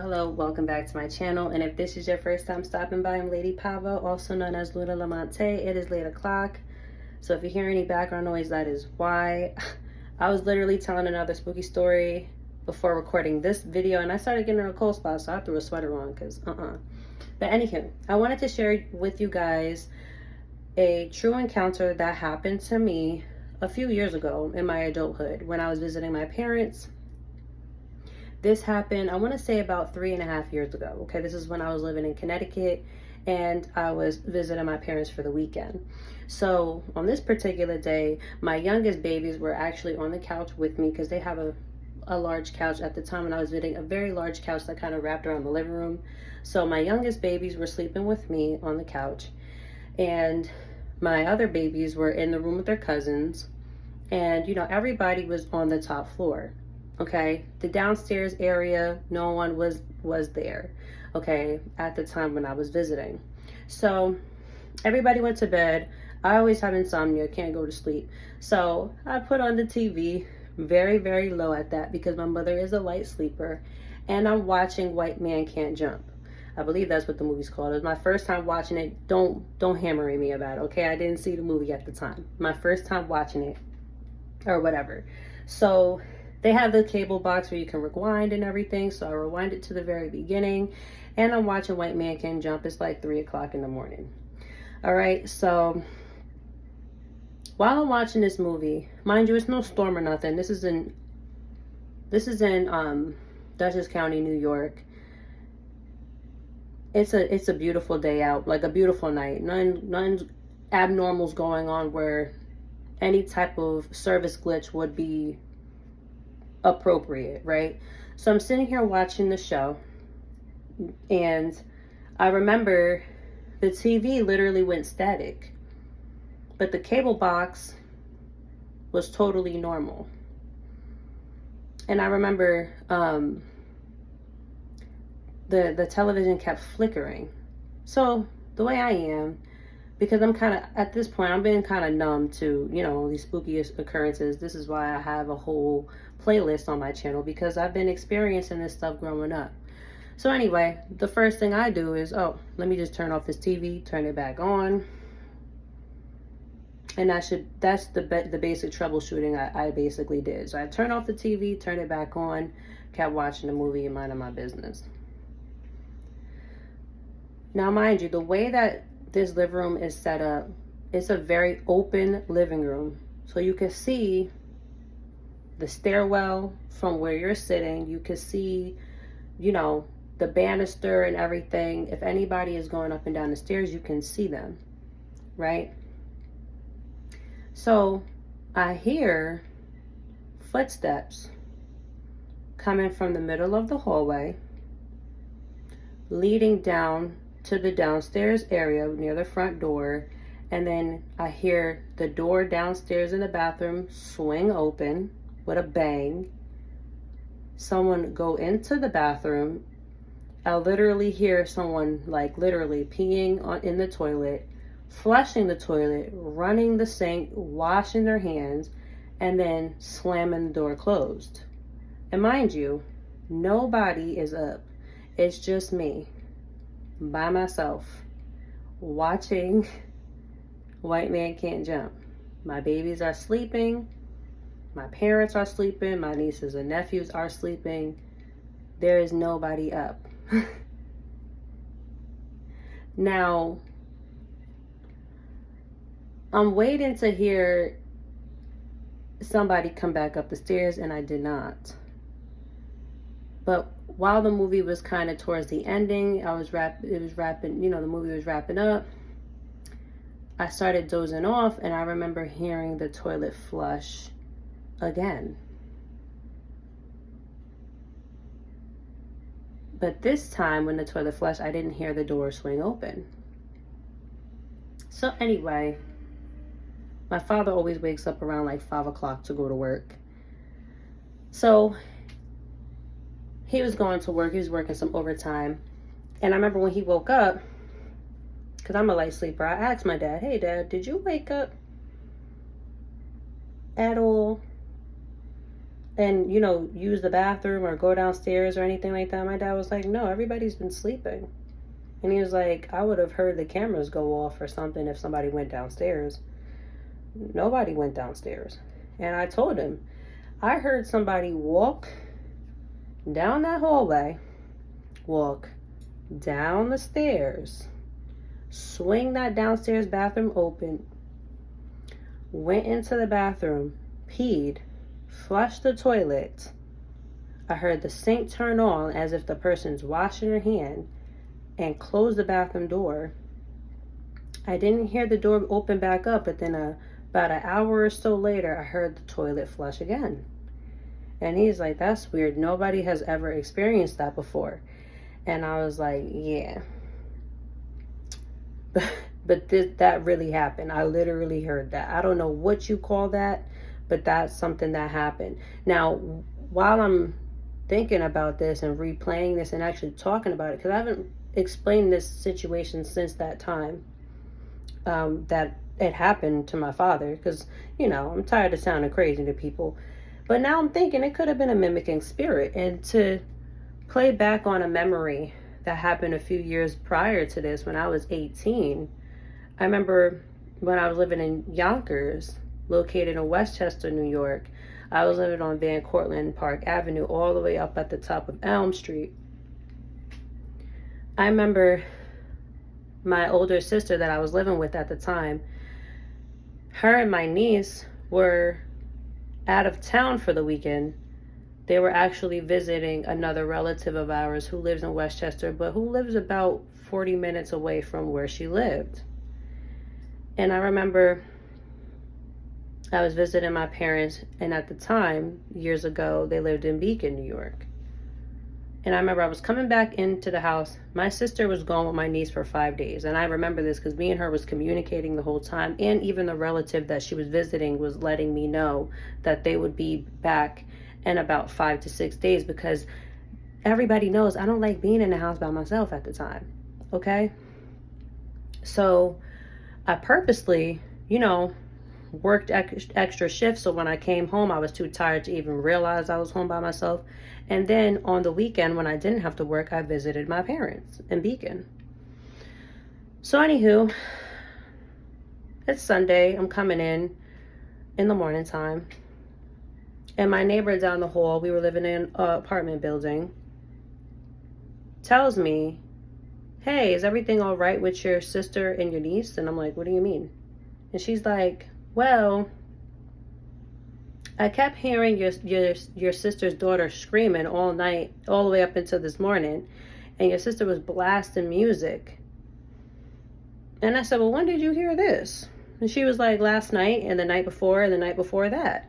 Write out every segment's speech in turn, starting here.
Hello, welcome back to my channel, and if this is your first time stopping by, I'm Lady Pava, also known as Luna Lamante. It is late o'clock, so if you hear any background noise, that is why. I was literally telling another spooky story before recording this video, and I started getting a cold spot, so I threw a sweater on, because But anywho, I wanted to share with you guys a true encounter that happened to me a few years ago in my adulthood when I was visiting my parents. This happened, I want to say about 3.5 years ago. Okay, this is when I was living in Connecticut and I was visiting my parents for the weekend. So on this particular day, my youngest babies were actually on the couch with me because they have a large couch at the time when I was visiting, a very large couch that kind of wrapped around the living room. So my youngest babies were sleeping with me on the couch, and my other babies were in the room with their cousins, and everybody was on the top floor. Okay, the downstairs area, no one was there, okay, at the time when I was visiting. So everybody went to bed. I always have insomnia, can't go to sleep. So I put on the TV very, very low at that because my mother is a light sleeper, and I'm watching White Man Can't Jump. I believe that's what the movie's called. It was my first time watching it. Don't hammer at me about it, okay? I didn't see the movie at the time. My first time watching it or whatever. So they have the cable box where you can rewind and everything. So I rewind it to the very beginning, and I'm watching White Man Can Jump. It's like 3 o'clock in the morning. All right. So while I'm watching this movie, mind you, it's no storm or nothing. This is in Dutchess County, New York. It's a beautiful day out, like a beautiful night. None abnormals going on where any type of service glitch would be appropriate, right? So I'm sitting here watching the show, and I remember the TV literally went static, but the cable box was totally normal. And I remember the television kept flickering. So the way I am, because I'm kind of, at this point, I'm being kind of numb to, these spooky occurrences. This is why I have a whole playlist on my channel, because I've been experiencing this stuff growing up. So anyway, the first thing I do is, let me just turn off this TV, turn it back on. And that's the basic troubleshooting I basically did. So I turned off the TV, turned it back on, kept watching the movie and minding my business. Now, mind you, the way that this living room is set up, it's a very open living room. So you can see the stairwell from where you're sitting. You can see, the banister and everything. If anybody is going up and down the stairs, you can see them, right? So I hear footsteps coming from the middle of the hallway, leading down to the downstairs area near the front door, and then I hear the door downstairs in the bathroom swing open with a bang. Someone go into the bathroom. I literally hear someone literally peeing in the toilet, flushing the toilet, running the sink, washing their hands, and then slamming the door closed. And mind you, nobody is up. It's just me by myself watching White Man Can't Jump. My babies are sleeping. My parents are sleeping. My nieces and nephews are sleeping. There is nobody up. Now, I'm waiting to hear somebody come back up the stairs, and I did not. But while the movie was kind of towards the ending, the movie was wrapping up, I started dozing off, and I remember hearing the toilet flush again. But this time when the toilet flushed, I didn't hear the door swing open. So anyway, my father always wakes up around like 5 o'clock to go to work. So he was going to work. He was working some overtime. And I remember when he woke up, because I'm a light sleeper, I asked my dad, "Hey, Dad, did you wake up at all?" and, you know, use the bathroom or go downstairs or anything like that? My dad was like, no, everybody's been sleeping. And he was like, I would have heard the cameras go off or something if somebody went downstairs. Nobody went downstairs. And I told him, I heard somebody walk down that hallway, walk down the stairs, swing that downstairs bathroom open, went into the bathroom, peed, flushed the toilet. I heard the sink turn on as if the person's washing their hand, and closed the bathroom door. I didn't hear the door open back up, but then about an hour or so later, I heard the toilet flush again. And he's like, that's weird. Nobody has ever experienced that before. And I was like, yeah. But that really happened. I literally heard that. I don't know what you call that, but that's something that happened. Now, while I'm thinking about this and replaying this and actually talking about it, because I haven't explained this situation since that time that it happened to my father, because, you know, I'm tired of sounding crazy to people. But now I'm thinking it could have been a mimicking spirit. And to play back on a memory that happened a few years prior to this, when I was 18, I remember when I was living in Yonkers, located in Westchester, New York. I was living on Van Cortlandt Park Avenue, all the way up at the top of Elm Street. I remember my older sister that I was living with at the time, her and my niece were out of town for the weekend. They were actually visiting another relative of ours who lives in Westchester, but who lives about 40 minutes away from where she lived. And I remember I was visiting my parents, and at the time, years ago, they lived in Beacon, New York. And I remember I was coming back into the house. My sister was gone with my niece for 5 days. And I remember this because me and her was communicating the whole time. And even the relative that she was visiting was letting me know that they would be back in about 5 to 6 days, because everybody knows I don't like being in the house by myself at the time. Okay? So I purposely, you know, worked extra shifts, so when I came home I was too tired to even realize I was home by myself. And then on the weekend when I didn't have to work, I visited my parents in Beacon. So anywho, it's Sunday. I'm coming in the morning time, and my neighbor down the hall, we were living in an apartment building, tells me, hey, is everything all right with your sister and your niece? And I'm like, what do you mean? And she's like, well, I kept hearing your sister's daughter screaming all night, all the way up until this morning, and your sister was blasting music. And I said, well, when did you hear this? And she was like, last night, and the night before, and the night before that.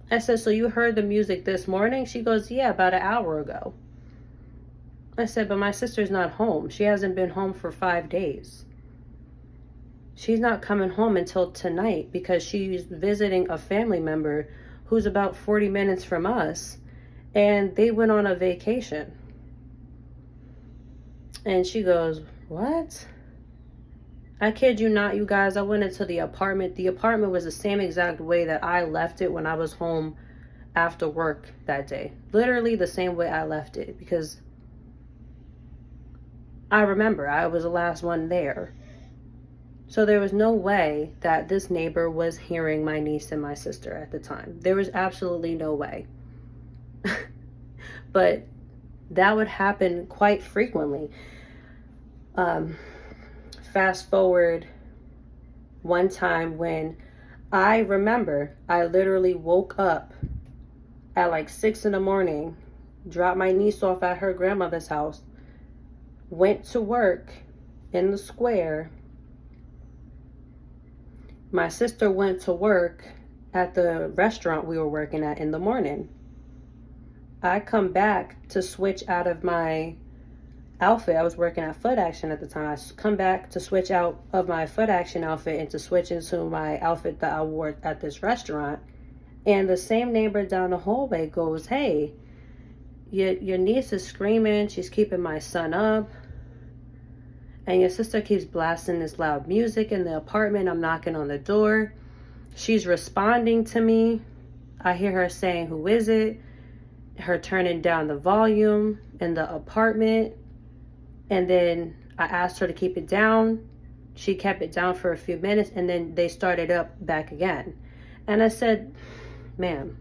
I said, so you heard the music this morning? She goes, yeah, about an hour ago. I said, but my sister's not home. She hasn't been home for 5 days. She's not coming home until tonight because she's visiting a family member who's about 40 minutes from us, and they went on a vacation. And she goes, what? I kid you not, you guys, I went into the apartment. The apartment was the same exact way that I left it when I was home after work that day. Literally the same way I left it, because I remember I was the last one there. So there was no way that this neighbor was hearing my niece and my sister at the time. There was absolutely no way. But that would happen quite frequently. Fast forward one time when I remember I literally woke up at like 6 in the morning, dropped my niece off at her grandmother's house, went to work in the square. My sister went to work at the restaurant we were working at in the morning. I come back to switch out of my outfit. I was working at Foot Action at the time. I come back to switch out of my Foot Action outfit and to switch into my outfit that I wore at this restaurant. And the same neighbor down the hallway goes, hey, your niece is screaming. She's keeping my son up. And your sister keeps blasting this loud music in the apartment. I'm knocking on the door. She's responding to me. I hear her saying, "Who is it?" Her turning down the volume in the apartment. And then I asked her to keep it down. She kept it down for a few minutes, and then they started up back again. And I said, "Ma'am,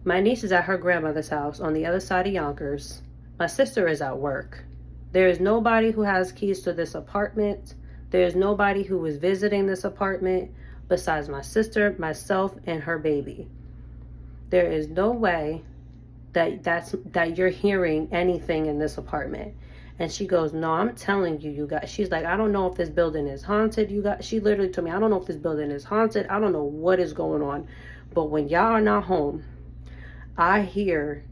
my niece is at her grandmother's house on the other side of Yonkers. My sister is at work. There is nobody who has keys to this apartment. There is nobody who is visiting this apartment besides my sister, myself, and her baby. There is no way that you're hearing anything in this apartment." And she goes, "No, I'm telling you, you guys." She's like, "I don't know if this building is haunted, you guys." She literally told me, "I don't know if this building is haunted. I don't know what is going on. But when y'all are not home, I hear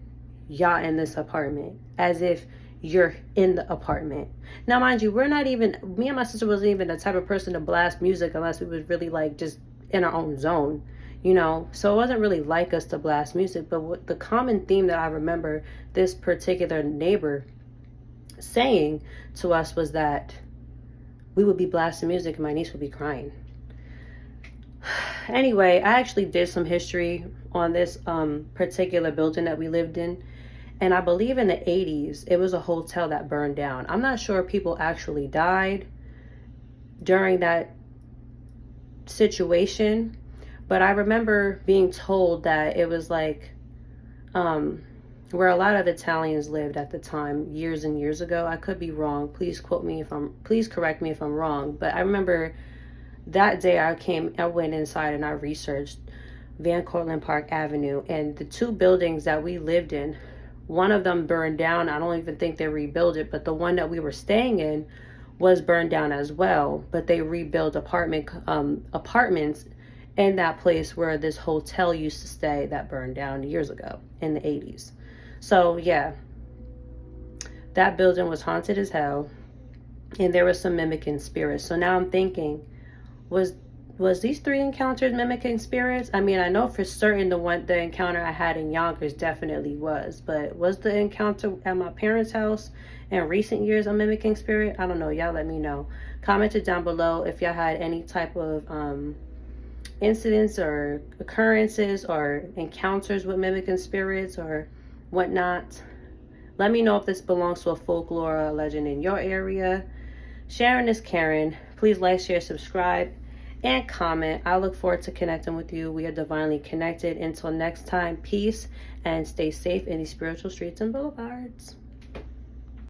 y'all in this apartment as if you're in the apartment." Now, mind you, me and my sister wasn't even the type of person to blast music unless we was really like just in our own zone. So it wasn't really like us to blast music. But what the common theme that I remember this particular neighbor saying to us was that we would be blasting music and my niece would be crying. Anyway, I actually did some history on this particular building that we lived in. And I believe in the 80s, it was a hotel that burned down. I'm not sure if people actually died during that situation, but I remember being told that it was like where a lot of Italians lived at the time, years and years ago. I could be wrong. Please correct me if I'm wrong. But I remember that day I went inside and I researched Van Cortlandt Park Avenue, and the two buildings that we lived in, one of them burned down. I don't even think they rebuilt it, but the one that we were staying in was burned down as well. But they rebuilt apartments in that place where this hotel used to stay that burned down years ago in the 80s. So yeah, that building was haunted as hell, and there was some mimicking spirits. So now I'm thinking, was these 3 encounters mimicking spirits? I mean, I know for certain the encounter I had in Yonkers definitely was, but was the encounter at my parents' house in recent years a mimicking spirit? I don't know. Y'all let me know. Comment it down below if y'all had any type of incidents or occurrences or encounters with mimicking spirits or whatnot. Let me know if this belongs to a folklore or a legend in your area. Sharing is caring. Please like, share, subscribe, and comment. I look forward to connecting with you. We are divinely connected. Until next time, peace and stay safe in these spiritual streets and boulevards.